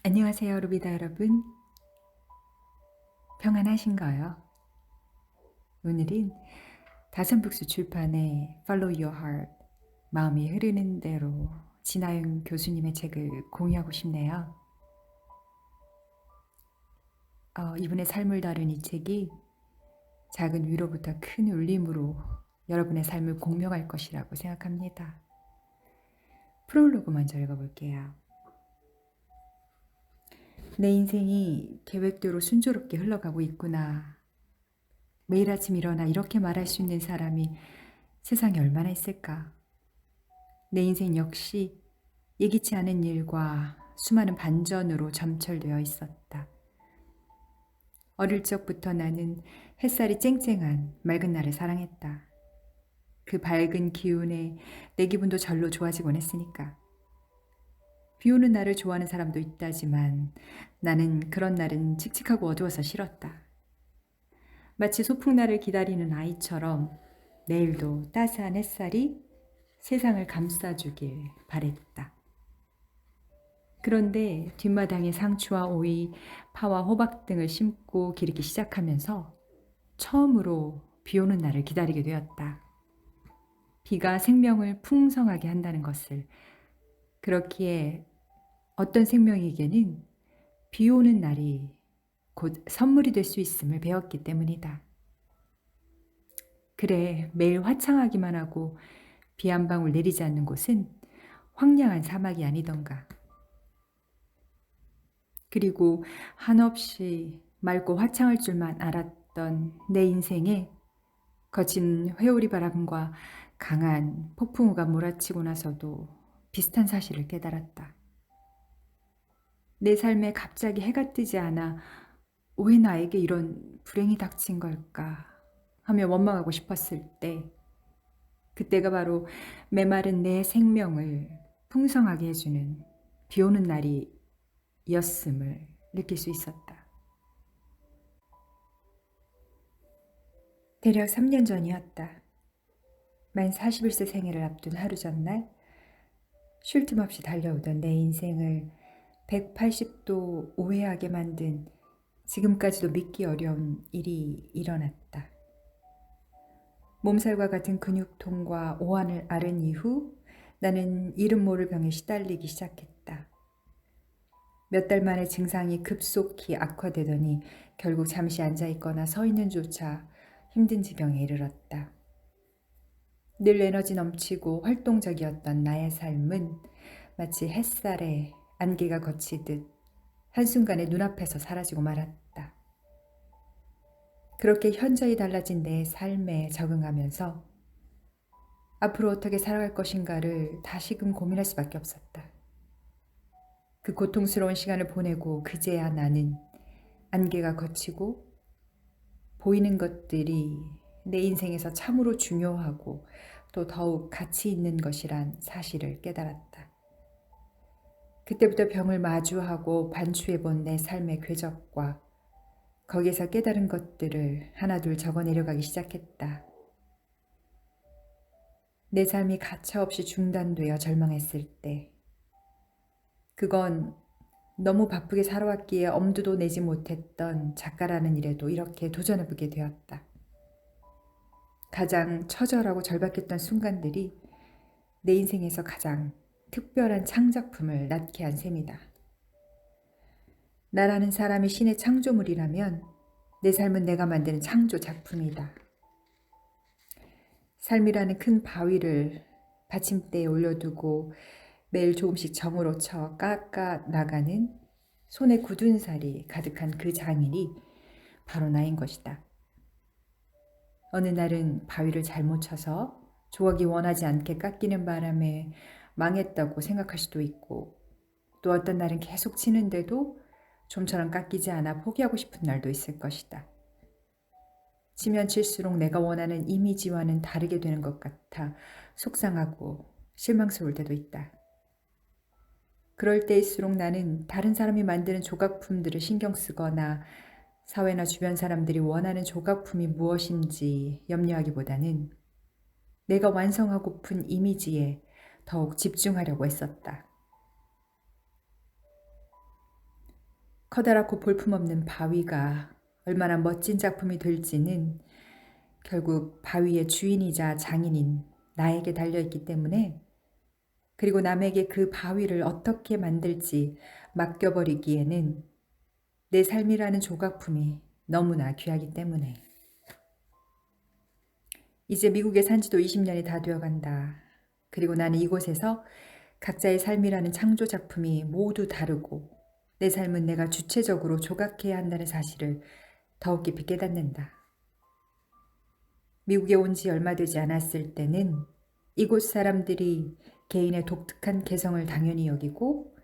안녕하세요, 루비다 여러분. 평안하신가요? 오늘은 다산북스 출판의 Follow Your Heart, 마음이 흐르는 대로 진아영 교수님의 책을 공유하고 싶네요. 이분의 삶을 다룬 이 책이 작은 위로부터 큰 울림으로 여러분의 삶을 공명할 것이라고 생각합니다. 프롤로그 먼저 읽어볼게요. 내 인생이 계획대로 순조롭게 흘러가고 있구나. 매일 아침 일어나 이렇게 말할 수 있는 사람이 세상에 얼마나 있을까? 내 인생 역시 예기치 않은 일과 수많은 반전으로 점철되어 있었다. 어릴 적부터 나는 햇살이 쨍쨍한 맑은 날을 사랑했다. 그 밝은 기운에 내 기분도 절로 좋아지곤 했으니까. 비 오는 날을 좋아하는 사람도 있다지만 나는 그런 날은 칙칙하고 어두워서 싫었다. 마치 소풍날을 기다리는 아이처럼 내일도 따스한 햇살이 세상을 감싸주길 바랬다. 그런데 뒷마당에 상추와 오이, 파와 호박 등을 심고 기르기 시작하면서 처음으로 비 오는 날을 기다리게 되었다. 비가 생명을 풍성하게 한다는 것을, 그렇기에 어떤 생명에게는 비 오는 날이 곧 선물이 될 수 있음을 배웠기 때문이다. 그래, 매일 화창하기만 하고 비 한 방울 내리지 않는 곳은 황량한 사막이 아니던가. 그리고 한없이 맑고 화창할 줄만 알았던 내 인생에 거친 회오리 바람과 강한 폭풍우가 몰아치고 나서도 비슷한 사실을 깨달았다. 내 삶에 갑자기 해가 뜨지 않아 왜 나에게 이런 불행이 닥친 걸까 하며 원망하고 싶었을 때, 그때가 바로 메마른 내 생명을 풍성하게 해주는 비 오는 날이었음을 느낄 수 있었다. 대략 3년 전이었다. 만 41세 생일을 앞둔 하루 전날, 쉴 틈 없이 달려오던 내 인생을 180도 오해하게 만든 지금까지도 믿기 어려운 일이 일어났다. 몸살과 같은 근육통과 오한을 앓은 이후 나는 이름 모를 병에 시달리기 시작했다. 몇 달 만에 증상이 급속히 악화되더니 결국 잠시 앉아있거나 서 있는 조차 힘든 지경에 이르렀다. 늘 에너지 넘치고 활동적이었던 나의 삶은 마치 햇살에 안개가 걷히듯 한순간에 눈앞에서 사라지고 말았다. 그렇게 현저히 달라진 내 삶에 적응하면서 앞으로 어떻게 살아갈 것인가를 다시금 고민할 수밖에 없었다. 그 고통스러운 시간을 보내고 그제야 나는 안개가 걷히고 보이는 것들이 내 인생에서 참으로 중요하고 또 더욱 가치 있는 것이란 사실을 깨달았다. 그때부터 병을 마주하고 반추해본 내 삶의 궤적과 거기에서 깨달은 것들을 하나둘 적어내려가기 시작했다. 내 삶이 가차없이 중단되어 절망했을 때, 그건 너무 바쁘게 살아왔기에 엄두도 내지 못했던 작가라는 일에도 이렇게 도전해보게 되었다. 가장 처절하고 절박했던 순간들이 내 인생에서 가장 특별한 창작품을 낳게 한 셈이다. 나라는 사람이 신의 창조물이라면 내 삶은 내가 만드는 창조 작품이다. 삶이라는 큰 바위를 받침대에 올려두고 매일 조금씩 정으로 쳐 깎아 나가는 손에 굳은 살이 가득한 그 장인이 바로 나인 것이다. 어느 날은 바위를 잘못 쳐서 조각이 원하지 않게 깎이는 바람에 망했다고 생각할 수도 있고, 또 어떤 날은 계속 치는데도 좀처럼 깎이지 않아 포기하고 싶은 날도 있을 것이다. 치면 칠수록 내가 원하는 이미지와는 다르게 되는 것 같아 속상하고 실망스러울 때도 있다. 그럴 때일수록 나는 다른 사람이 만드는 조각품들을 신경 쓰거나 사회나 주변 사람들이 원하는 조각품이 무엇인지 염려하기보다는 내가 완성하고픈 이미지에 더욱 집중하려고 했었다. 커다랗고 볼품없는 바위가 얼마나 멋진 작품이 될지는 결국 바위의 주인이자 장인인 나에게 달려있기 때문에, 그리고 남에게 그 바위를 어떻게 만들지 맡겨버리기에는 내 삶이라는 조각품이 너무나 귀하기 때문에. 이제 미국에 산 지도 20년이 다 되어간다. 그리고 나는 이곳에서 각자의 삶이라는 창조 작품이 모두 다르고 내 삶은 내가 주체적으로 조각해야 한다는 사실을 더욱 깊이 깨닫는다. 미국에 온 지 얼마 되지 않았을 때는 이곳 사람들이 개인의 독특한 개성을 당연히 여기고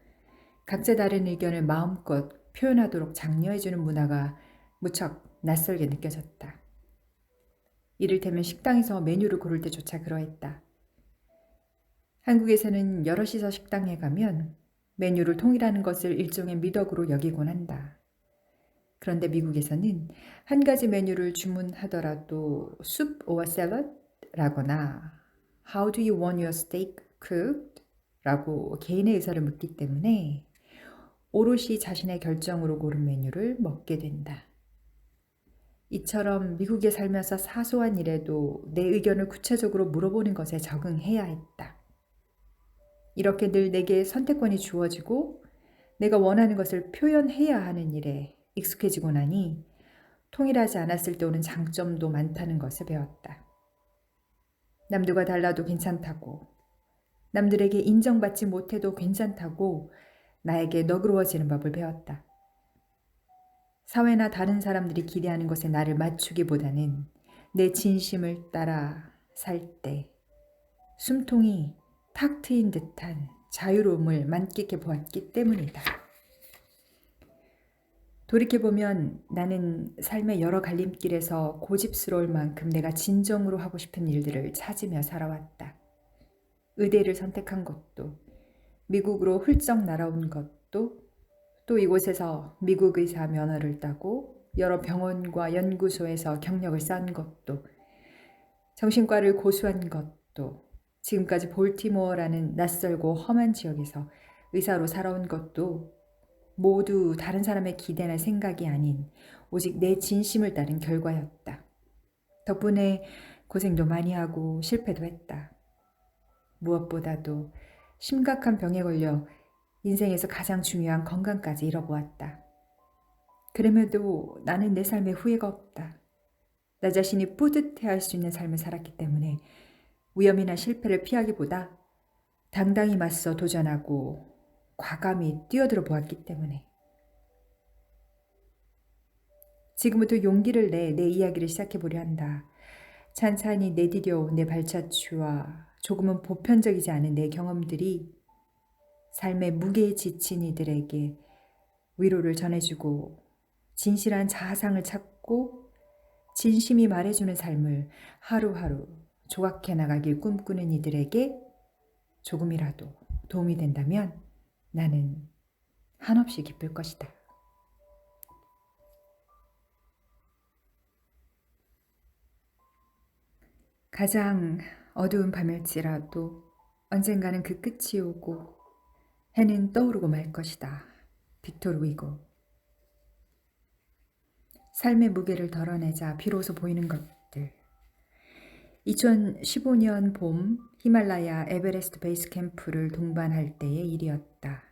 각자 다른 의견을 마음껏 표현하도록 장려해주는 문화가 무척 낯설게 느껴졌다. 이를테면 식당에서 메뉴를 고를 때조차 그러했다. 한국에서는 여럿이서 식당에 가면 메뉴를 통일하는 것을 일종의 미덕으로 여기곤 한다. 그런데 미국에서는 한 가지 메뉴를 주문하더라도 soup or salad? 라거나 How do you want your steak cooked? 라고 개인의 의사를 묻기 때문에 오롯이 자신의 결정으로 고른 메뉴를 먹게 된다. 이처럼 미국에 살면서 사소한 일에도 내 의견을 구체적으로 물어보는 것에 적응해야 했다. 이렇게 늘 내게 선택권이 주어지고 내가 원하는 것을 표현해야 하는 일에 익숙해지고 나니 통일하지 않았을 때 오는 장점도 많다는 것을 배웠다. 남들과 달라도 괜찮다고, 남들에게 인정받지 못해도 괜찮다고 나에게 너그러워지는 법을 배웠다. 사회나 다른 사람들이 기대하는 것에 나를 맞추기보다는 내 진심을 따라 살 때 숨통이 탁 트인 듯한 자유로움을 만끽해 보았기 때문이다. 돌이켜보면 나는 삶의 여러 갈림길에서 고집스러울 만큼 내가 진정으로 하고 싶은 일들을 찾으며 살아왔다. 의대를 선택한 것도, 미국으로 훌쩍 날아온 것도, 또 이곳에서 미국 의사 면허를 따고 여러 병원과 연구소에서 경력을 쌓은 것도, 정신과를 고수한 것도, 지금까지 볼티모어라는 낯설고 험한 지역에서 의사로 살아온 것도 모두 다른 사람의 기대나 생각이 아닌 오직 내 진심을 따른 결과였다. 덕분에 고생도 많이 하고 실패도 했다. 무엇보다도 심각한 병에 걸려 인생에서 가장 중요한 건강까지 잃어보았다. 그럼에도 나는 내 삶에 후회가 없다. 나 자신이 뿌듯해할 수 있는 삶을 살았기 때문에 위험이나 실패를 피하기보다 당당히 맞서 도전하고 과감히 뛰어들어 보았기 때문에. 지금부터 용기를 내 이야기를 시작해 보려 한다. 찬찬히 내디뎌온 내 발자취와 조금은 보편적이지 않은 내 경험들이 삶의 무게에 지친 이들에게 위로를 전해주고 진실한 자아상을 찾고 진심이 말해주는 삶을 하루하루 조각해 나가길 꿈꾸는 이들에게 조금이라도 도움이 된다면 나는 한없이 기쁠 것이다. 가장 어두운 밤일지라도 언젠가는 그 끝이 오고 해는 떠오르고 말 것이다. 빅토르 위고. 삶의 무게를 덜어내자 비로소 보이는 것들. 2015년 봄 히말라야 에베레스트 베이스 캠프를 동반할 때의 일이었다.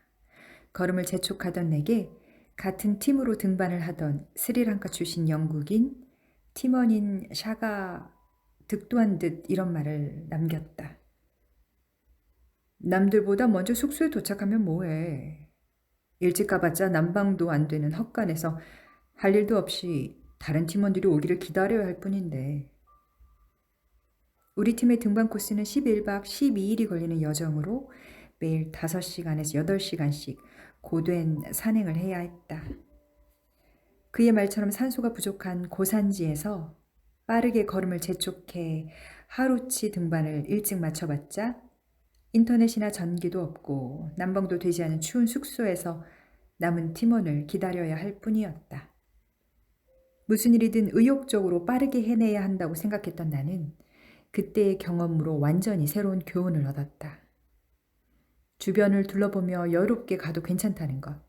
걸음을 재촉하던 내게 같은 팀으로 등반을 하던 스리랑카 출신 영국인 팀원인 샤가 득도한 듯 이런 말을 남겼다. 남들보다 먼저 숙소에 도착하면 뭐해. 일찍 가봤자 난방도 안 되는 헛간에서 할 일도 없이 다른 팀원들이 오기를 기다려야 할 뿐인데. 우리 팀의 등반 코스는 11박 12일이 걸리는 여정으로 매일 5시간에서 8시간씩 고된 산행을 해야 했다. 그의 말처럼 산소가 부족한 고산지에서 빠르게 걸음을 재촉해 하루치 등반을 일찍 마쳐봤자 인터넷이나 전기도 없고 난방도 되지 않은 추운 숙소에서 남은 팀원을 기다려야 할 뿐이었다. 무슨 일이든 의욕적으로 빠르게 해내야 한다고 생각했던 나는 그때의 경험으로 완전히 새로운 교훈을 얻었다. 주변을 둘러보며 여유롭게 가도 괜찮다는 것.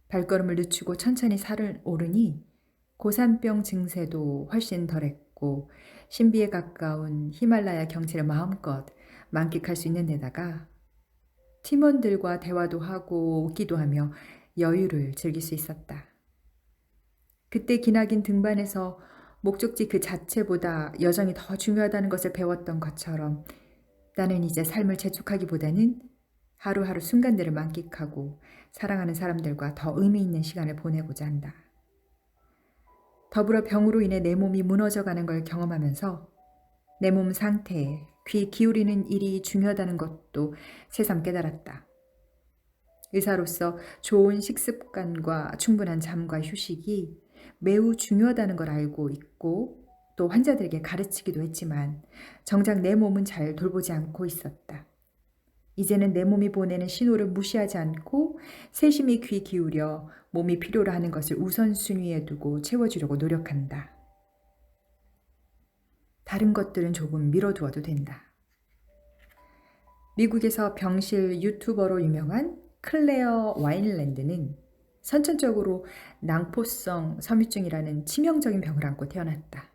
발걸음을 늦추고 천천히 산을 오르니 고산병 증세도 훨씬 덜했고 신비에 가까운 히말라야 경치를 마음껏 만끽할 수 있는 데다가 팀원들과 대화도 하고 웃기도 하며 여유를 즐길 수 있었다. 그때 기나긴 등반에서 목적지 그 자체보다 여정이 더 중요하다는 것을 배웠던 것처럼 나는 이제 삶을 재촉하기보다는 하루하루 순간들을 만끽하고 사랑하는 사람들과 더 의미 있는 시간을 보내고자 한다. 더불어 병으로 인해 내 몸이 무너져가는 걸 경험하면서 내 몸 상태에 귀 기울이는 일이 중요하다는 것도 새삼 깨달았다. 의사로서 좋은 식습관과 충분한 잠과 휴식이 매우 중요하다는 걸 알고 있고 또 환자들에게 가르치기도 했지만 정작 내 몸은 잘 돌보지 않고 있었다. 이제는 내 몸이 보내는 신호를 무시하지 않고 세심히 귀 기울여 몸이 필요로 하는 것을 우선순위에 두고 채워주려고 노력한다. 다른 것들은 조금 미뤄두어도 된다. 미국에서 병실 유튜버로 유명한 클레어 와인랜드는 선천적으로 낭포성 섬유증이라는 치명적인 병을 안고 태어났다.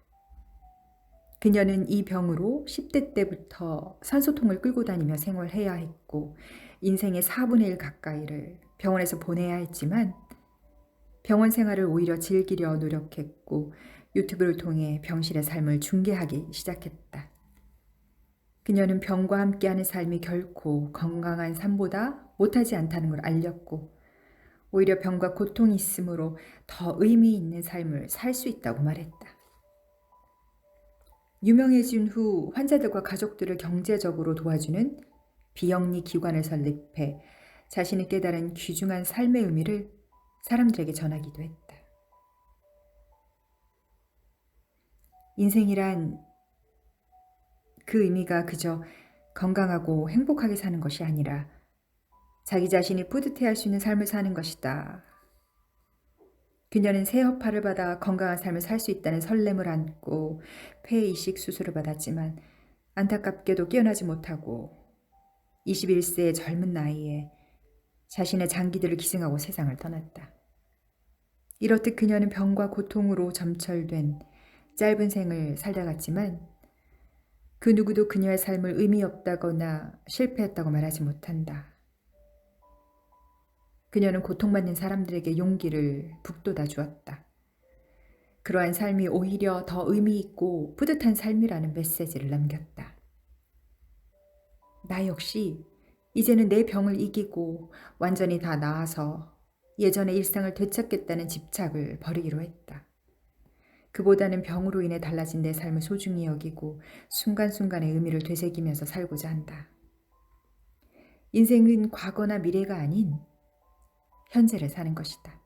그녀는 이 병으로 10대 때부터 산소통을 끌고 다니며 생활해야 했고 인생의 4분의 1 가까이를 병원에서 보내야 했지만 병원 생활을 오히려 즐기려 노력했고 유튜브를 통해 병실의 삶을 중계하기 시작했다. 그녀는 병과 함께하는 삶이 결코 건강한 삶보다 못하지 않다는 걸 알렸고 오히려 병과 고통이 있으므로 더 의미 있는 삶을 살 수 있다고 말했다. 유명해진 후 환자들과 가족들을 경제적으로 도와주는 비영리 기관을 설립해 자신이 깨달은 귀중한 삶의 의미를 사람들에게 전하기도 했다. 인생이란 그 의미가 그저 건강하고 행복하게 사는 것이 아니라 자기 자신이 뿌듯해할 수 있는 삶을 사는 것이다. 그녀는 새 허파를 받아 건강한 삶을 살 수 있다는 설렘을 안고 폐 이식 수술을 받았지만 안타깝게도 깨어나지 못하고 21세의 젊은 나이에 자신의 장기들을 기증하고 세상을 떠났다. 이렇듯 그녀는 병과 고통으로 점철된 짧은 생을 살다 갔지만 그 누구도 그녀의 삶을 의미 없다거나 실패했다고 말하지 못한다. 그녀는 고통받는 사람들에게 용기를 북돋아 주었다. 그러한 삶이 오히려 더 의미 있고 뿌듯한 삶이라는 메시지를 남겼다. 나 역시 이제는 내 병을 이기고 완전히 다 나아서 예전의 일상을 되찾겠다는 집착을 버리기로 했다. 그보다는 병으로 인해 달라진 내 삶을 소중히 여기고 순간순간의 의미를 되새기면서 살고자 한다. 인생은 과거나 미래가 아닌 현재를 사는 것이다.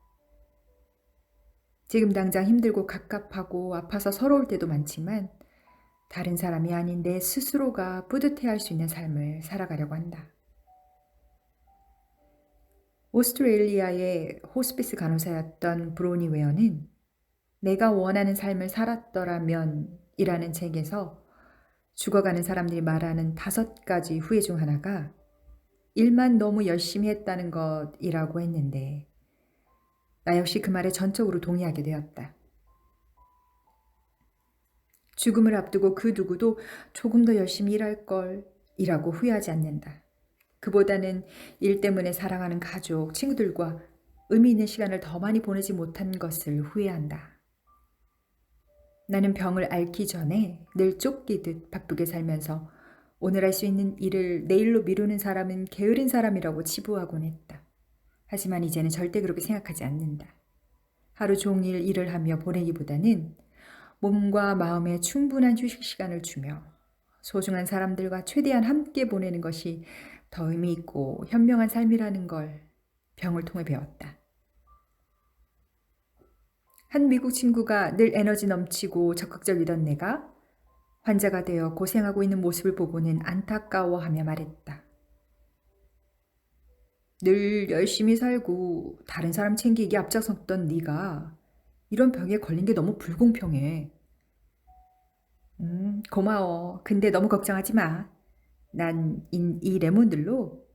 지금 당장 힘들고 갑갑하고 아파서 서러울 때도 많지만 다른 사람이 아닌 내 스스로가 뿌듯해할 수 있는 삶을 살아가려고 한다. 오스트레일리아의 호스피스 간호사였던 브로니 웨어는 내가 원하는 삶을 살았더라면 이라는 책에서 죽어가는 사람들이 말하는 5가지 후회 중 하나가 일만 너무 열심히 했다는 것이라고 했는데 나 역시 그 말에 전적으로 동의하게 되었다. 죽음을 앞두고 그 누구도 조금 더 열심히 일할 걸 이라고 후회하지 않는다. 그보다는 일 때문에 사랑하는 가족, 친구들과 의미 있는 시간을 더 많이 보내지 못한 것을 후회한다. 나는 병을 앓기 전에 늘 쫓기듯 바쁘게 살면서 오늘 할 수 있는 일을 내일로 미루는 사람은 게으른 사람이라고 치부하곤 했다. 하지만 이제는 절대 그렇게 생각하지 않는다. 하루 종일 일을 하며 보내기보다는 몸과 마음에 충분한 휴식 시간을 주며 소중한 사람들과 최대한 함께 보내는 것이 더 의미 있고 현명한 삶이라는 걸 병을 통해 배웠다. 한 미국 친구가 늘 에너지 넘치고 적극적이던 내가 환자가 되어 고생하고 있는 모습을 보고는 안타까워하며 말했다. 늘 열심히 살고 다른 사람 챙기기 앞장섰던 네가 이런 병에 걸린 게 너무 불공평해. 고마워. 근데 너무 걱정하지 마. 난 이 레몬들로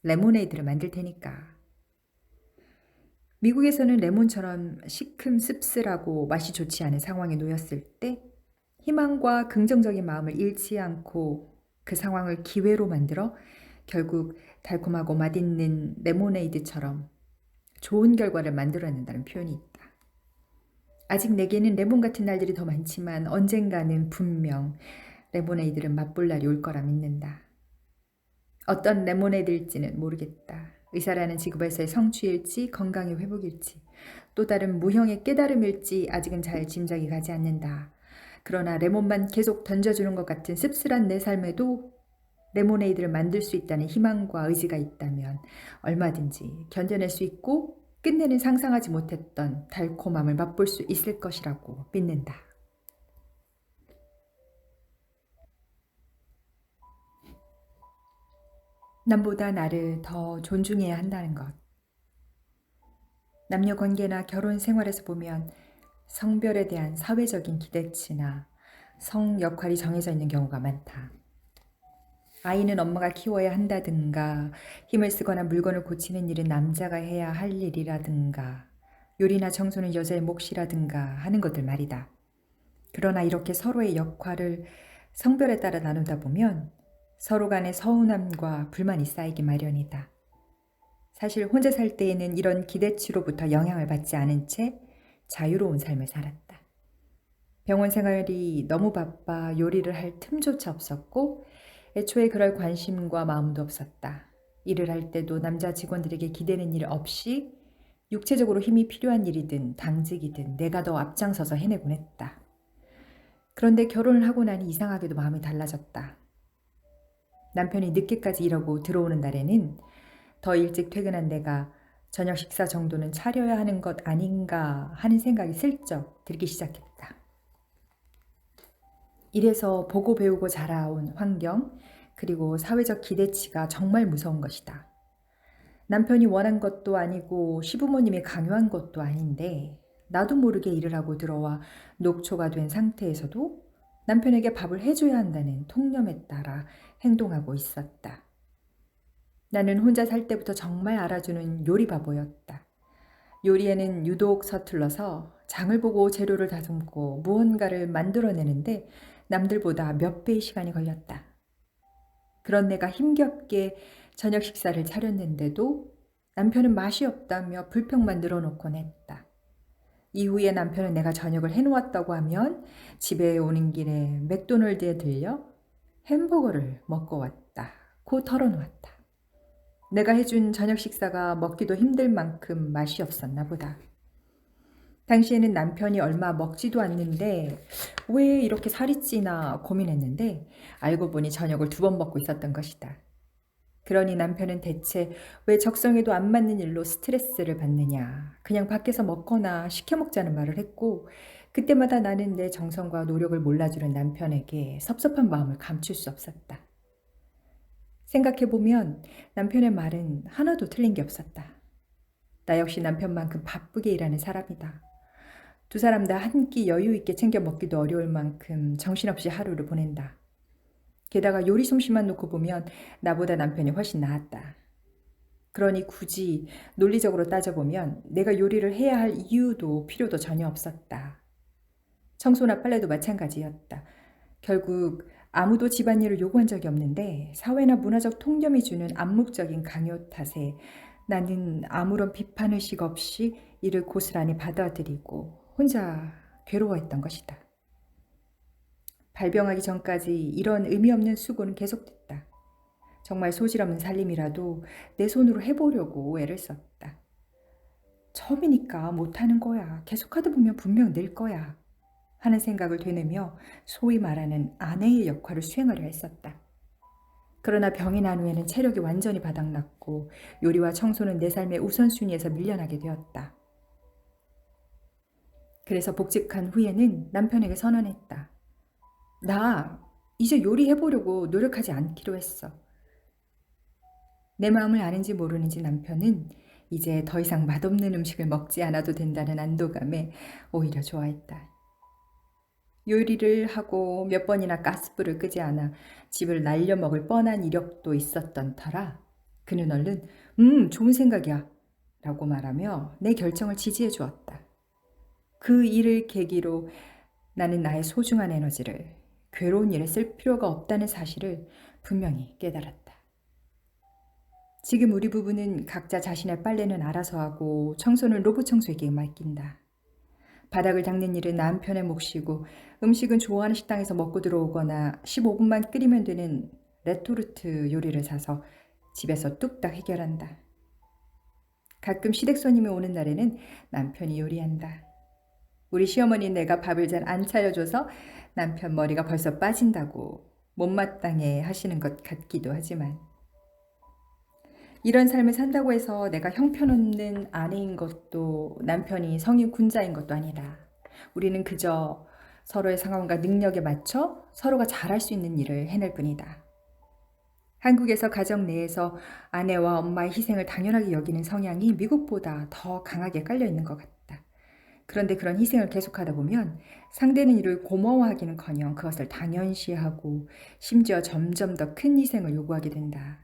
레모네이드를 만들 테니까. 미국에서는 레몬처럼 시큼 씁쓸하고 맛이 좋지 않은 상황에 놓였을 때 희망과 긍정적인 마음을 잃지 않고 그 상황을 기회로 만들어 결국 달콤하고 맛있는 레모네이드처럼 좋은 결과를 만들어낸다는 표현이 있다. 아직 내게는 레몬 같은 날들이 더 많지만 언젠가는 분명 레모네이드를 맛볼 날이 올 거라 믿는다. 어떤 레모네이드일지는 모르겠다. 의사라는 직업에서의 성취일지 건강의 회복일지 또 다른 무형의 깨달음일지 아직은 잘 짐작이 가지 않는다. 그러나 레몬만 계속 던져주는 것 같은 씁쓸한 내 삶에도 레모네이드를 만들 수 있다는 희망과 의지가 있다면 얼마든지 견뎌낼 수 있고 끝내는 상상하지 못했던 달콤함을 맛볼 수 있을 것이라고 믿는다. 남보다 나를 더 존중해야 한다는 것. 남녀 관계나 결혼 생활에서 보면 성별에 대한 사회적인 기대치나 성 역할이 정해져 있는 경우가 많다. 아이는 엄마가 키워야 한다든가, 힘을 쓰거나 물건을 고치는 일은 남자가 해야 할 일이라든가, 요리나 청소는 여자의 몫이라든가 하는 것들 말이다. 그러나 이렇게 서로의 역할을 성별에 따라 나누다 보면 서로 간의 서운함과 불만이 쌓이기 마련이다. 사실 혼자 살 때에는 이런 기대치로부터 영향을 받지 않은 채 자유로운 삶을 살았다. 병원 생활이 너무 바빠 요리를 할 틈조차 없었고 애초에 그럴 관심과 마음도 없었다. 일을 할 때도 남자 직원들에게 기대는 일 없이 육체적으로 힘이 필요한 일이든 당직이든 내가 더 앞장서서 해내곤 했다. 그런데 결혼을 하고 나니 이상하게도 마음이 달라졌다. 남편이 늦게까지 일하고 들어오는 날에는 더 일찍 퇴근한 내가 저녁 식사 정도는 차려야 하는 것 아닌가 하는 생각이 슬쩍 들기 시작했다. 이래서 보고 배우고 자라온 환경 그리고 사회적 기대치가 정말 무서운 것이다. 남편이 원한 것도 아니고 시부모님이 강요한 것도 아닌데 나도 모르게 일을 하고 들어와 녹초가 된 상태에서도 남편에게 밥을 해줘야 한다는 통념에 따라 행동하고 있었다. 나는 혼자 살 때부터 정말 알아주는 요리 바보였다. 요리에는 유독 서툴러서 장을 보고 재료를 다듬고 무언가를 만들어내는데 남들보다 몇 배의 시간이 걸렸다. 그런 내가 힘겹게 저녁 식사를 차렸는데도 남편은 맛이 없다며 불평만 늘어놓곤 했다. 이후에 남편은 내가 저녁을 해놓았다고 하면 집에 오는 길에 맥도날드에 들려 햄버거를 먹고 왔다. 고 털어놓았다. 내가 해준 저녁 식사가 먹기도 힘들 만큼 맛이 없었나 보다. 당시에는 남편이 얼마 먹지도 않는데 왜 이렇게 살이 찌나 고민했는데 알고 보니 저녁을 2번 먹고 있었던 것이다. 그러니 남편은 대체 왜 적성에도 안 맞는 일로 스트레스를 받느냐, 그냥 밖에서 먹거나 시켜 먹자는 말을 했고 그때마다 나는 내 정성과 노력을 몰라주는 남편에게 섭섭한 마음을 감출 수 없었다. 생각해보면 남편의 말은 하나도 틀린 게 없었다. 나 역시 남편만큼 바쁘게 일하는 사람이다. 2사람 다 한 끼 여유 있게 챙겨 먹기도 어려울 만큼 정신없이 하루를 보낸다. 게다가 요리 솜씨만 놓고 보면 나보다 남편이 훨씬 나았다. 그러니 굳이 논리적으로 따져보면 내가 요리를 해야 할 이유도 필요도 전혀 없었다. 청소나 빨래도 마찬가지였다. 결국 아무도 집안일을 요구한 적이 없는데 사회나 문화적 통념이 주는 암묵적인 강요 탓에 나는 아무런 비판의식 없이 이를 고스란히 받아들이고 혼자 괴로워했던 것이다. 발병하기 전까지 이런 의미 없는 수고는 계속됐다. 정말 소질없는 살림이라도 내 손으로 해보려고 애를 썼다. 처음이니까 못하는 거야. 계속하다 보면 분명 늘 거야. 하는 생각을 되뇌며 소위 말하는 아내의 역할을 수행하려 했었다. 그러나 병이 난 후에는 체력이 완전히 바닥났고 요리와 청소는 내 삶의 우선순위에서 밀려나게 되었다. 그래서 복직한 후에는 남편에게 선언했다. 나 이제 요리해보려고 노력하지 않기로 했어. 내 마음을 아는지 모르는지 남편은 이제 더 이상 맛없는 음식을 먹지 않아도 된다는 안도감에 오히려 좋아했다. 요리를 하고 몇 번이나 가스불을 끄지 않아 집을 날려먹을 뻔한 이력도 있었던 터라 그는 얼른 좋은 생각이야 라고 말하며 내 결정을 지지해 주었다. 그 일을 계기로 나는 나의 소중한 에너지를 괴로운 일에 쓸 필요가 없다는 사실을 분명히 깨달았다. 지금 우리 부부는 각자 자신의 빨래는 알아서 하고 청소는 로봇 청소에게 맡긴다. 바닥을 닦는 일은 남편의 몫이고 음식은 좋아하는 식당에서 먹고 들어오거나 15분만 끓이면 되는 레토르트 요리를 사서 집에서 뚝딱 해결한다. 가끔 시댁 손님이 오는 날에는 남편이 요리한다. 우리 시어머니 내가 밥을 잘 안 차려줘서 남편 머리가 벌써 빠진다고 못마땅해 하시는 것 같기도 하지만 이런 삶을 산다고 해서 내가 형편없는 아내인 것도 남편이 성인 군자인 것도 아니라 우리는 그저 서로의 상황과 능력에 맞춰 서로가 잘할 수 있는 일을 해낼 뿐이다. 한국에서 가정 내에서 아내와 엄마의 희생을 당연하게 여기는 성향이 미국보다 더 강하게 깔려 있는 것 같다. 그런데 그런 희생을 계속하다 보면 상대는 이를 고마워하기는커녕 그것을 당연시하고 심지어 점점 더 큰 희생을 요구하게 된다.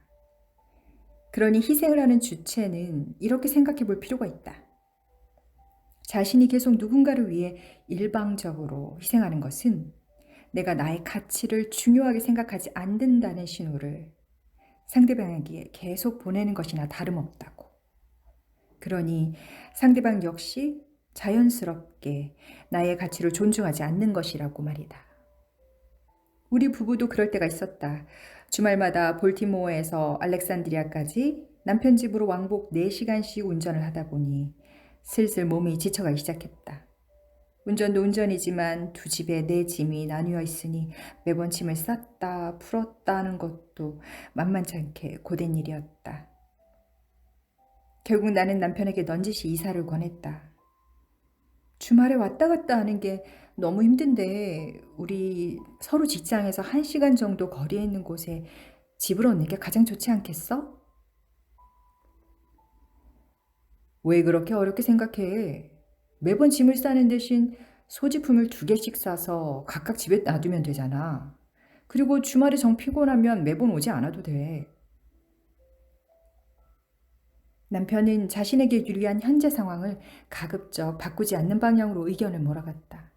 그러니 희생을 하는 주체는 이렇게 생각해 볼 필요가 있다. 자신이 계속 누군가를 위해 일방적으로 희생하는 것은 내가 나의 가치를 중요하게 생각하지 않는다는 신호를 상대방에게 계속 보내는 것이나 다름없다고. 그러니 상대방 역시 자연스럽게 나의 가치를 존중하지 않는 것이라고 말이다. 우리 부부도 그럴 때가 있었다. 주말마다 볼티모어에서 알렉산드리아까지 남편 집으로 왕복 4시간씩 운전을 하다 보니 슬슬 몸이 지쳐가기 시작했다. 운전도 운전이지만 두 집에 내 짐이 나뉘어 있으니 매번 짐을 쌌다 풀었다 하는 것도 만만치 않게 고된 일이었다. 결국 나는 남편에게 넌지시 이사를 권했다. 주말에 왔다 갔다 하는 게 너무 힘든데 우리 서로 직장에서 1시간 정도 거리에 있는 곳에 집을 얻는 게 가장 좋지 않겠어? 왜 그렇게 어렵게 생각해? 매번 짐을 싸는 대신 소지품을 2개씩 싸서 각각 집에 놔두면 되잖아. 그리고 주말에 정 피곤하면 매번 오지 않아도 돼. 남편은 자신에게 유리한 현재 상황을 가급적 바꾸지 않는 방향으로 의견을 몰아갔다.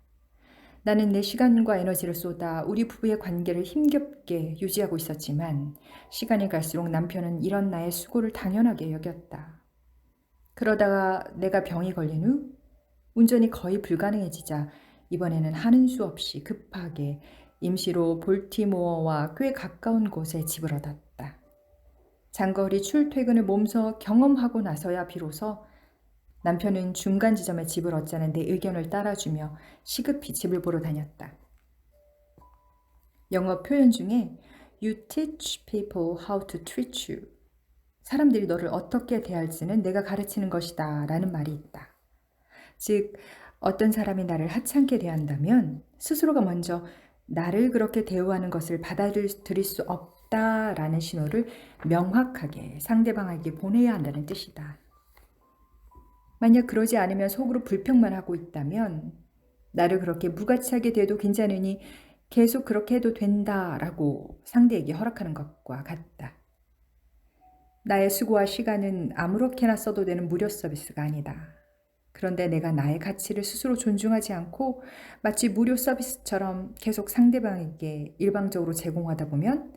나는 내 시간과 에너지를 쏟아 우리 부부의 관계를 힘겹게 유지하고 있었지만 시간이 갈수록 남편은 이런 나의 수고를 당연하게 여겼다. 그러다가 내가 병이 걸린 후 운전이 거의 불가능해지자 이번에는 하는 수 없이 급하게 임시로 볼티모어와 꽤 가까운 곳에 집을 얻었다. 장거리 출퇴근을 몸소 경험하고 나서야 비로소 남편은 중간 지점에 집을 얻자는 내 의견을 따라주며 시급히 집을 보러 다녔다. 영어 표현 중에 You teach people how to treat you. 사람들이 너를 어떻게 대할지는 내가 가르치는 것이다 라는 말이 있다. 즉 어떤 사람이 나를 하찮게 대한다면 스스로가 먼저 나를 그렇게 대우하는 것을 받아들일 수 없다라는 신호를 명확하게 상대방에게 보내야 한다는 뜻이다. 만약 그러지 않으면 속으로 불평만 하고 있다면 나를 그렇게 무가치하게 대도 괜찮으니 계속 그렇게 해도 된다라고 상대에게 허락하는 것과 같다. 나의 수고와 시간은 아무렇게나 써도 되는 무료 서비스가 아니다. 그런데 내가 나의 가치를 스스로 존중하지 않고 마치 무료 서비스처럼 계속 상대방에게 일방적으로 제공하다 보면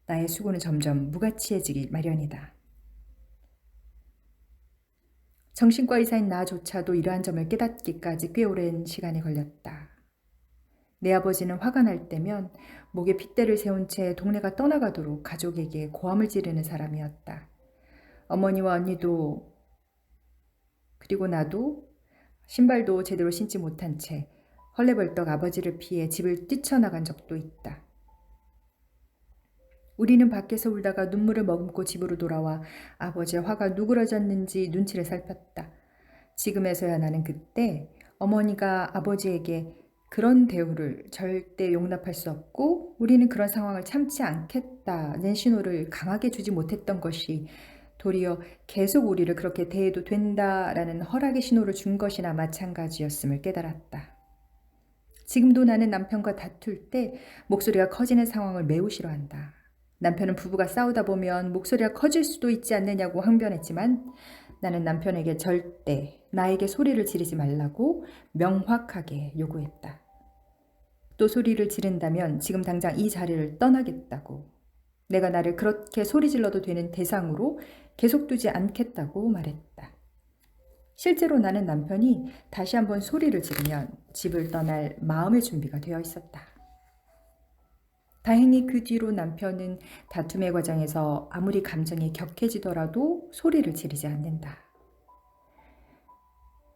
나의 수고는 점점 무가치해지기 마련이다. 정신과 의사인 나조차도 이러한 점을 깨닫기까지 꽤 오랜 시간이 걸렸다. 내 아버지는 화가 날 때면 목에 핏대를 세운 채 동네가 떠나가도록 가족에게 고함을 지르는 사람이었다. 어머니와 언니도 그리고 나도 신발도 제대로 신지 못한 채 헐레벌떡 아버지를 피해 집을 뛰쳐나간 적도 있다. 우리는 밖에서 울다가 눈물을 머금고 집으로 돌아와 아버지의 화가 누그러졌는지 눈치를 살폈다. 지금에서야 나는 그때 어머니가 아버지에게 그런 대우를 절대 용납할 수 없고 우리는 그런 상황을 참지 않겠다는 신호를 강하게 주지 못했던 것이 도리어 계속 우리를 그렇게 대해도 된다라는 허락의 신호를 준 것이나 마찬가지였음을 깨달았다. 지금도 나는 남편과 다툴 때 목소리가 커지는 상황을 매우 싫어한다. 남편은 부부가 싸우다 보면 목소리가 커질 수도 있지 않느냐고 항변했지만 나는 남편에게 절대 나에게 소리를 지르지 말라고 명확하게 요구했다. 또 소리를 지른다면 지금 당장 이 자리를 떠나겠다고. 내가 나를 그렇게 소리 질러도 되는 대상으로 계속 두지 않겠다고 말했다. 실제로 나는 남편이 다시 한번 소리를 지르면 집을 떠날 마음의 준비가 되어 있었다. 다행히 그 뒤로 남편은 다툼의 과정에서 아무리 감정이 격해지더라도 소리를 지르지 않는다.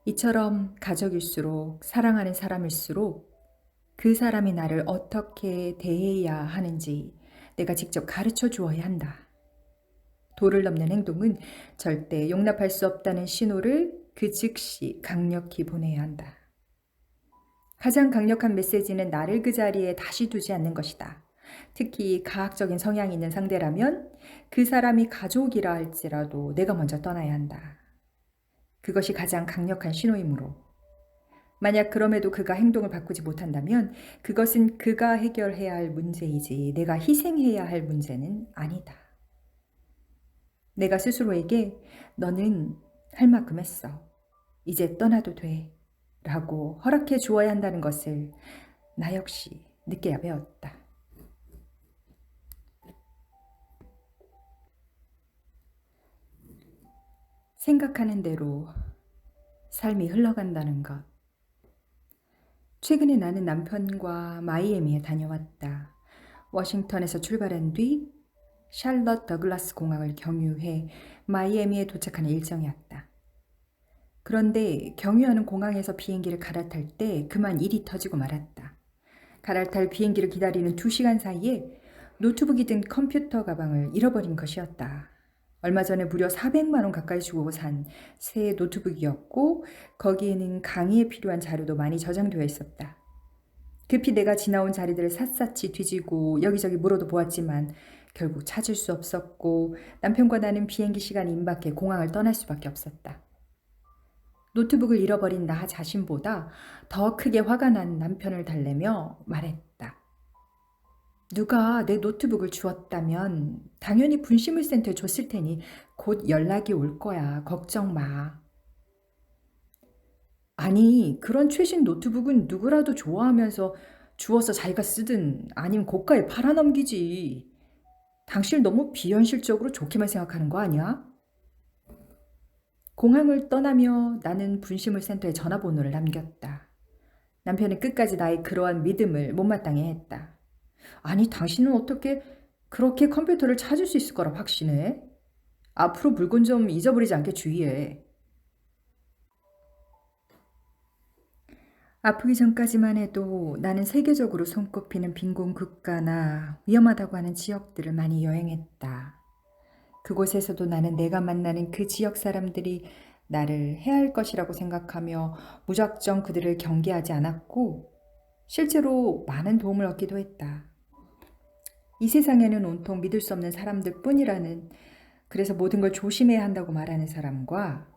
이처럼 가족일수록 사랑하는 사람일수록 그 사람이 나를 어떻게 대해야 하는지 내가 직접 가르쳐 주어야 한다. 도를 넘는 행동은 절대 용납할 수 없다는 신호를 그 즉시 강력히 보내야 한다. 가장 강력한 메시지는 나를 그 자리에 다시 두지 않는 것이다. 특히 가학적인 성향이 있는 상대라면 그 사람이 가족이라 할지라도 내가 먼저 떠나야 한다. 그것이 가장 강력한 신호이므로 만약 그럼에도 그가 행동을 바꾸지 못한다면 그것은 그가 해결해야 할 문제이지 내가 희생해야 할 문제는 아니다. 내가 스스로에게 너는 할 만큼 했어. 이제 떠나도 돼. 라고 허락해 주어야 한다는 것을 나 역시 늦게야 배웠다. 생각하는 대로 삶이 흘러간다는 것. 최근에 나는 남편과 마이애미에 다녀왔다. 워싱턴에서 출발한 뒤 샬럿 더글라스 공항을 경유해 마이애미에 도착하는 일정이었다. 그런데 경유하는 공항에서 비행기를 갈아탈 때 그만 일이 터지고 말았다. 갈아탈 비행기를 기다리는 2시간 사이에 노트북이 든 컴퓨터 가방을 잃어버린 것이었다. 얼마 전에 무려 400만 원 가까이 주고 산 새 노트북이었고 거기에는 강의에 필요한 자료도 많이 저장되어 있었다. 급히 내가 지나온 자리들을 샅샅이 뒤지고 여기저기 물어도 보았지만 결국 찾을 수 없었고 남편과 나는 비행기 시간 임박해 공항을 떠날 수밖에 없었다. 노트북을 잃어버린 나 자신보다 더 크게 화가 난 남편을 달래며 말했다. 누가 내 노트북을 주었다면 당연히 분실물센터에 줬을 테니 곧 연락이 올 거야. 걱정 마. 아니, 그런 최신 노트북은 누구라도 좋아하면서 주워서 자기가 쓰든 아니면 고가에 팔아넘기지. 당신 너무 비현실적으로 좋게만 생각하는 거 아니야? 공항을 떠나며 나는 분실물센터에 전화번호를 남겼다. 남편은 끝까지 나의 그러한 믿음을 못마땅해 했다. 아니, 당신은 어떻게 그렇게 컴퓨터를 찾을 수 있을 거라 확신해? 앞으로 물건 좀 잊어버리지 않게 주의해. 아프기 전까지만 해도 나는 세계적으로 손꼽히는 빈곤 국가나 위험하다고 하는 지역들을 많이 여행했다. 그곳에서도 나는 내가 만나는 그 지역 사람들이 나를 해할 것이라고 생각하며 무작정 그들을 경계하지 않았고 실제로 많은 도움을 얻기도 했다. 이 세상에는 온통 믿을 수 없는 사람들 뿐이라는, 그래서 모든 걸 조심해야 한다고 말하는 사람과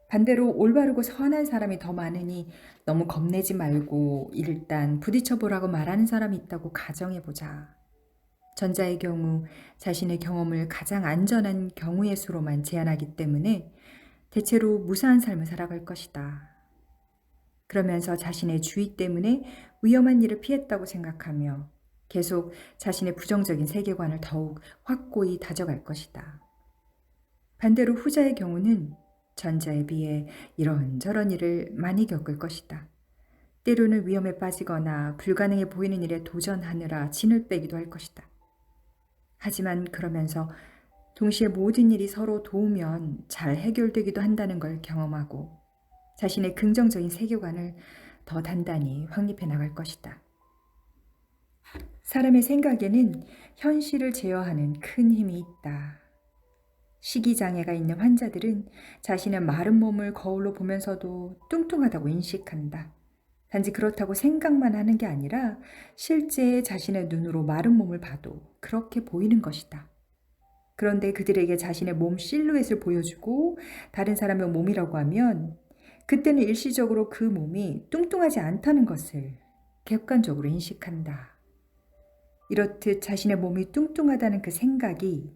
반대로 올바르고 선한 사람이 더 많으니 너무 겁내지 말고 일단 부딪혀보라고 말하는 사람이 있다고 가정해보자. 전자의 경우 자신의 경험을 가장 안전한 경우의 수로만 제한하기 때문에 대체로 무사한 삶을 살아갈 것이다. 그러면서 자신의 주의 때문에 위험한 일을 피했다고 생각하며 계속 자신의 부정적인 세계관을 더욱 확고히 다져갈 것이다. 반대로 후자의 경우는 전자에 비해 이런저런 일을 많이 겪을 것이다. 때로는 위험에 빠지거나 불가능해 보이는 일에 도전하느라 진을 빼기도 할 것이다. 하지만 그러면서 동시에 모든 일이 서로 도우면 잘 해결되기도 한다는 걸 경험하고 자신의 긍정적인 세계관을 더 단단히 확립해 나갈 것이다. 사람의 생각에는 현실을 제어하는 큰 힘이 있다. 식이장애가 있는 환자들은 자신의 마른 몸을 거울로 보면서도 뚱뚱하다고 인식한다. 단지 그렇다고 생각만 하는 게 아니라 실제 자신의 눈으로 마른 몸을 봐도 그렇게 보이는 것이다. 그런데 그들에게 자신의 몸 실루엣을 보여주고 다른 사람의 몸이라고 하면 그때는 일시적으로 그 몸이 뚱뚱하지 않다는 것을 객관적으로 인식한다. 이렇듯 자신의 몸이 뚱뚱하다는 그 생각이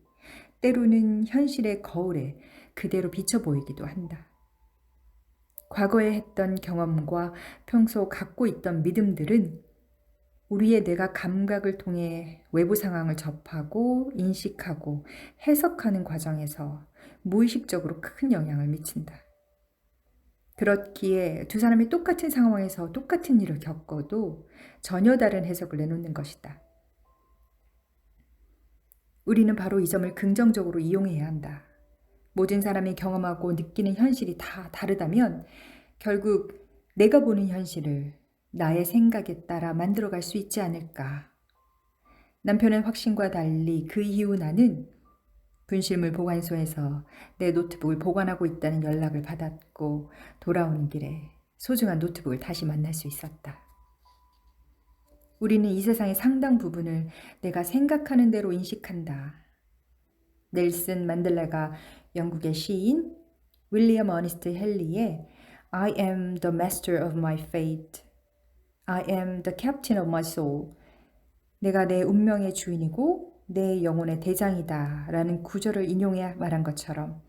때로는 현실의 거울에 그대로 비쳐 보이기도 한다. 과거에 했던 경험과 평소 갖고 있던 믿음들은 우리의 뇌가 감각을 통해 외부 상황을 접하고 인식하고 해석하는 과정에서 무의식적으로 큰 영향을 미친다. 그렇기에 두 사람이 똑같은 상황에서 똑같은 일을 겪어도 전혀 다른 해석을 내놓는 것이다. 우리는 바로 이 점을 긍정적으로 이용해야 한다. 모든 사람이 경험하고 느끼는 현실이 다 다르다면 결국 내가 보는 현실을 나의 생각에 따라 만들어갈 수 있지 않을까. 남편의 확신과 달리 그 이후 나는 분실물 보관소에서 내 노트북을 보관하고 있다는 연락을 받았고 돌아오는 길에 소중한 노트북을 다시 만날 수 있었다. 우리는 이 세상의 상당 부분을 내가 생각하는 대로 인식한다. 넬슨 만델라가 영국의 시인 윌리엄 어니스트 헨리의 I am the master of my fate. I am the captain of my soul. 내가 내 운명의 주인이고 내 영혼의 대장이다 라는 구절을 인용해 말한 것처럼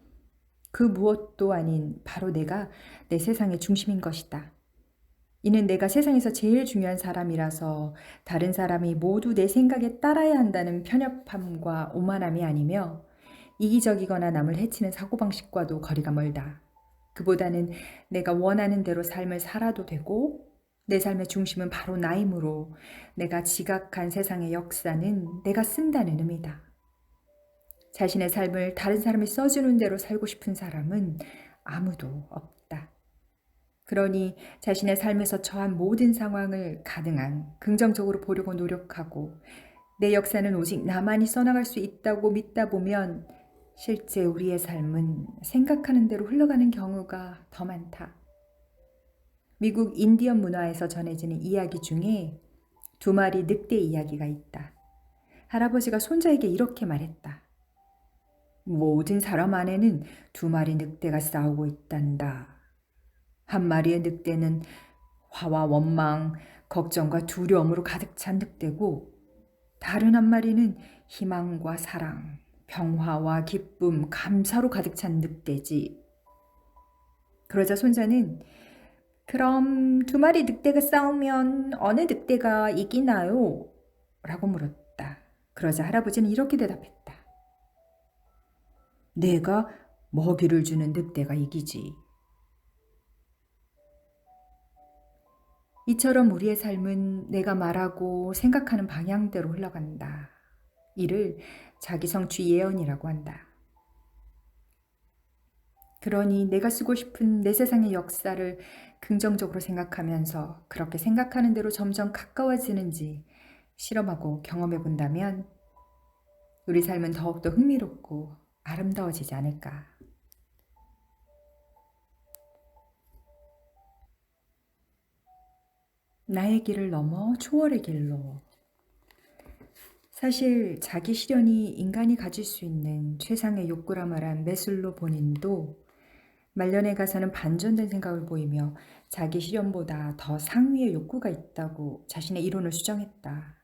그 무엇도 아닌 바로 내가 내 세상의 중심인 것이다. 이는 내가 세상에서 제일 중요한 사람이라서 다른 사람이 모두 내 생각에 따라야 한다는 편협함과 오만함이 아니며 이기적이거나 남을 해치는 사고방식과도 거리가 멀다. 그보다는 내가 원하는 대로 삶을 살아도 되고 내 삶의 중심은 바로 나이므로 내가 지각한 세상의 역사는 내가 쓴다는 의미다. 자신의 삶을 다른 사람이 써주는 대로 살고 싶은 사람은 아무도 없다. 그러니 자신의 삶에서 처한 모든 상황을 가능한 긍정적으로 보려고 노력하고 내 역사는 오직 나만이 써나갈 수 있다고 믿다 보면 실제 우리의 삶은 생각하는 대로 흘러가는 경우가 더 많다. 미국 인디언 문화에서 전해지는 이야기 중에 두 마리 늑대 이야기가 있다. 할아버지가 손자에게 이렇게 말했다. 모든 사람 안에는 두 마리 늑대가 싸우고 있단다. 한 마리의 늑대는 화와 원망, 걱정과 두려움으로 가득 찬 늑대고 다른 한 마리는 희망과 사랑, 평화와 기쁨, 감사로 가득 찬 늑대지. 그러자 손자는 그럼 두 마리 늑대가 싸우면 어느 늑대가 이기나요? 라고 물었다. 그러자 할아버지는 이렇게 대답했다. 내가 먹이를 주는 늑대가 이기지. 이처럼 우리의 삶은 내가 말하고 생각하는 방향대로 흘러간다. 이를 자기성취 예언이라고 한다. 그러니 내가 쓰고 싶은 내 세상의 역사를 긍정적으로 생각하면서 그렇게 생각하는 대로 점점 가까워지는지 실험하고 경험해 본다면 우리 삶은 더욱더 흥미롭고 아름다워지지 않을까. 나의 길을 넘어 초월의 길로. 사실 자기 실현이 인간이 가질 수 있는 최상의 욕구라 말한 매슬로 본인도 말년에 가서는 반전된 생각을 보이며 자기 실현보다 더 상위의 욕구가 있다고 자신의 이론을 수정했다.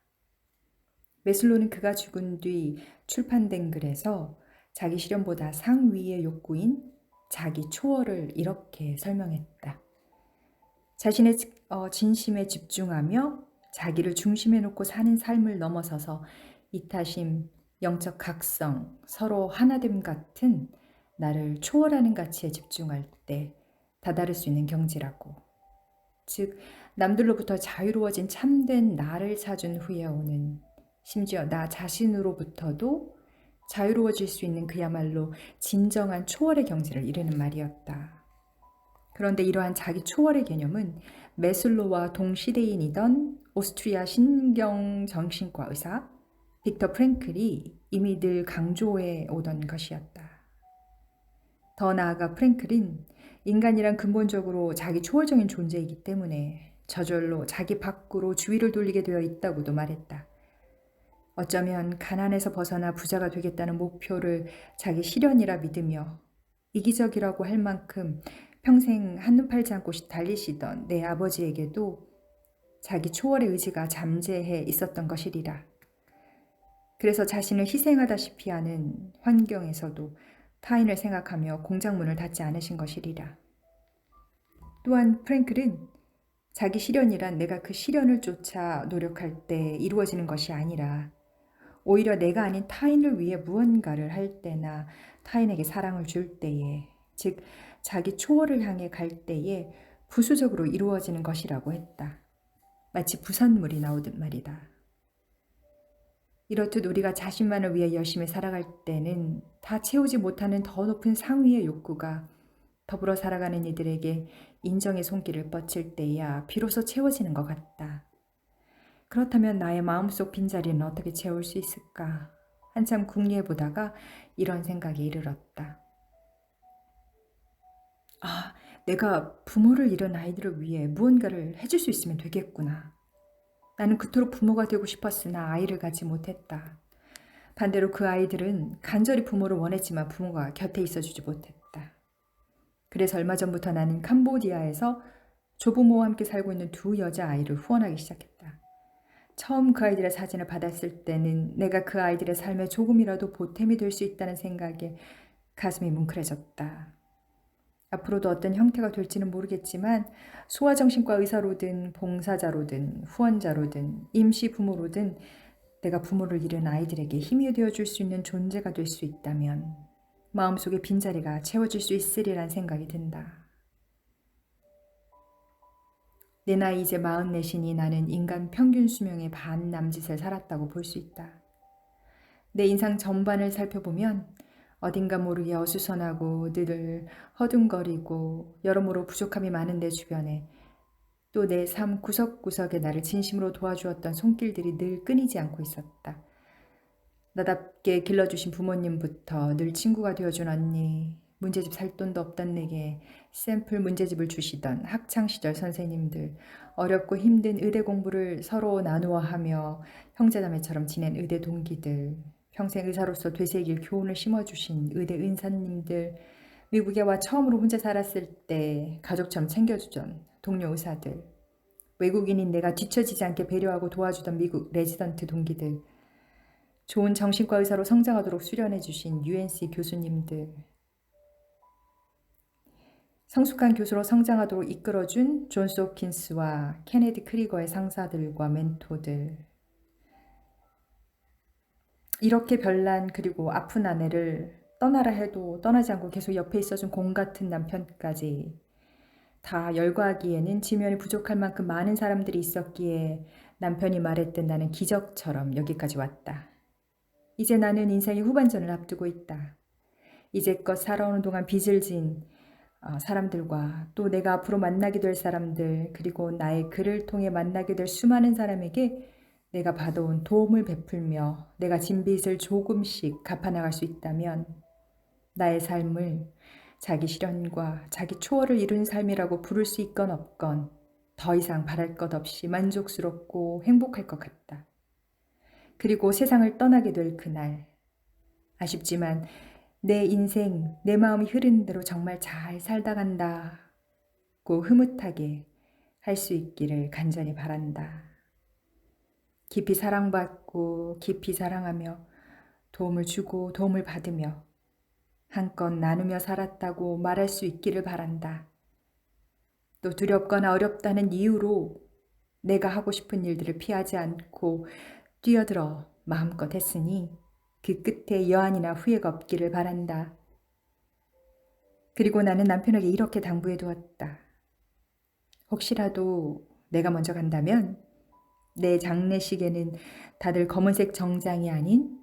매슬로는 그가 죽은 뒤 출판된 글에서 자기 실현보다 상위의 욕구인 자기 초월을 이렇게 설명했다. 자신의 진심에 집중하며 자기를 중심에 놓고 사는 삶을 넘어서서 이타심, 영적 각성, 서로 하나됨 같은 나를 초월하는 가치에 집중할 때 다다를 수 있는 경지라고. 즉 남들로부터 자유로워진 참된 나를 찾은 후에 오는 심지어 나 자신으로부터도 자유로워질 수 있는 그야말로 진정한 초월의 경지를 이르는 말이었다. 그런데 이러한 자기 초월의 개념은 매슬로와 동시대인이던 오스트리아 신경정신과 의사 빅터 프랭클이 이미 늘 강조해 오던 것이었다. 더 나아가 프랭클은 인간이란 근본적으로 자기 초월적인 존재이기 때문에 저절로 자기 밖으로 주위를 돌리게 되어 있다고도 말했다. 어쩌면 가난에서 벗어나 부자가 되겠다는 목표를 자기 실현이라 믿으며 이기적이라고 할 만큼 평생 한눈 팔지 않고 달리시던 내 아버지에게도 자기 초월의 의지가 잠재해 있었던 것이리라. 그래서 자신을 희생하다시피 하는 환경에서도 타인을 생각하며 공장문을 닫지 않으신 것이리라. 또한 프랭클은 자기 실현이란 내가 그 실현을 쫓아 노력할 때 이루어지는 것이 아니라 오히려 내가 아닌 타인을 위해 무언가를 할 때나 타인에게 사랑을 줄 때에, 즉 자기 초월을 향해 갈 때에 부수적으로 이루어지는 것이라고 했다. 마치 부산물이 나오듯 말이다. 이렇듯 우리가 자신만을 위해 열심히 살아갈 때는 다 채우지 못하는 더 높은 상위의 욕구가 더불어 살아가는 이들에게 인정의 손길을 뻗칠 때야 비로소 채워지는 것 같다. 그렇다면 나의 마음속 빈자리는 어떻게 채울 수 있을까? 한참 궁리해보다가 이런 생각에 이르렀다. 내가 부모를 잃은 아이들을 위해 무언가를 해줄 수 있으면 되겠구나. 나는 그토록 부모가 되고 싶었으나 아이를 갖지 못했다. 반대로 그 아이들은 간절히 부모를 원했지만 부모가 곁에 있어주지 못했다. 그래서 얼마 전부터 나는 캄보디아에서 조부모와 함께 살고 있는 두 여자아이를 후원하기 시작했다. 처음 그 아이들의 사진을 받았을 때는 내가 그 아이들의 삶에 조금이라도 보탬이 될 수 있다는 생각에 가슴이 뭉클해졌다. 앞으로도 어떤 형태가 될지는 모르겠지만 소아정신과 의사로든 봉사자로든 후원자로든 임시 부모로든 내가 부모를 잃은 아이들에게 힘이 되어줄 수 있는 존재가 될 수 있다면 마음속의 빈자리가 채워질 수 있으리란 생각이 든다. 내 나이 이제 44이니 나는 인간 평균 수명의 반 남짓을 살았다고 볼 수 있다. 내 인상 전반을 살펴보면 어딘가 모르게 어수선하고 늘 허둥거리고 여러모로 부족함이 많은 내 주변에 또 내 삶 구석구석에 나를 진심으로 도와주었던 손길들이 늘 끊이지 않고 있었다. 나답게 길러주신 부모님부터 늘 친구가 되어준 언니, 문제집 살 돈도 없던 내게 샘플 문제집을 주시던 학창시절 선생님들, 어렵고 힘든 의대 공부를 서로 나누어 하며 형제자매처럼 지낸 의대 동기들, 평생 의사로서 되새길 교훈을 심어주신 의대 은사님들, 미국에 와 처음으로 혼자 살았을 때 가족처럼 챙겨주던 동료 의사들, 외국인인 내가 뒤처지지 않게 배려하고 도와주던 미국 레지던트 동기들, 좋은 정신과 의사로 성장하도록 수련해 주신 UNC 교수님들, 성숙한 교수로 성장하도록 이끌어준 존스 홉킨스와 케네디 크리거의 상사들과 멘토들, 이렇게 별난 그리고 아픈 아내를 떠나라 해도 떠나지 않고 계속 옆에 있어준 공 같은 남편까지 다 열거하기에는 지면이 부족할 만큼 많은 사람들이 있었기에 남편이 말했던 나는 기적처럼 여기까지 왔다. 이제 나는 인생의 후반전을 앞두고 있다. 이제껏 살아오는 동안 빚을 진 사람들과 또 내가 앞으로 만나게 될 사람들 그리고 나의 글을 통해 만나게 될 수많은 사람에게 내가 받아온 도움을 베풀며 내가 진 빚을 조금씩 갚아나갈 수 있다면 나의 삶을 자기 실현과 자기 초월을 이룬 삶이라고 부를 수 있건 없건 더 이상 바랄 것 없이 만족스럽고 행복할 것 같다. 그리고 세상을 떠나게 될 그날, 아쉽지만 내 인생, 내 마음이 흐르는 대로 정말 잘 살다 간다고 흐뭇하게 할 수 있기를 간절히 바란다. 깊이 사랑받고 깊이 사랑하며 도움을 주고 도움을 받으며 한껏 나누며 살았다고 말할 수 있기를 바란다. 또 두렵거나 어렵다는 이유로 내가 하고 싶은 일들을 피하지 않고 뛰어들어 마음껏 했으니 그 끝에 여한이나 후회가 없기를 바란다. 그리고 나는 남편에게 이렇게 당부해 두었다. 혹시라도 내가 먼저 간다면 내 장례식에는 다들 검은색 정장이 아닌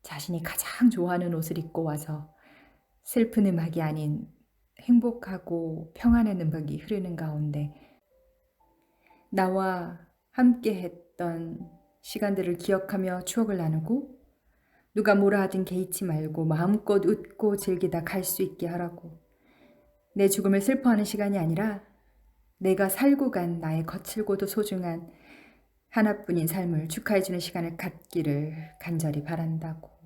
자신이 가장 좋아하는 옷을 입고 와서 슬픈 음악이 아닌 행복하고 평안한 음악이 흐르는 가운데 나와 함께 했던 시간들을 기억하며 추억을 나누고 누가 뭐라 하든 개의치 말고 마음껏 웃고 즐기다 갈 수 있게 하라고. 내 죽음을 슬퍼하는 시간이 아니라 내가 살고 간 나의 거칠고도 소중한 하나뿐인 삶을 축하해주는 시간을 갖기를 간절히 바란다고.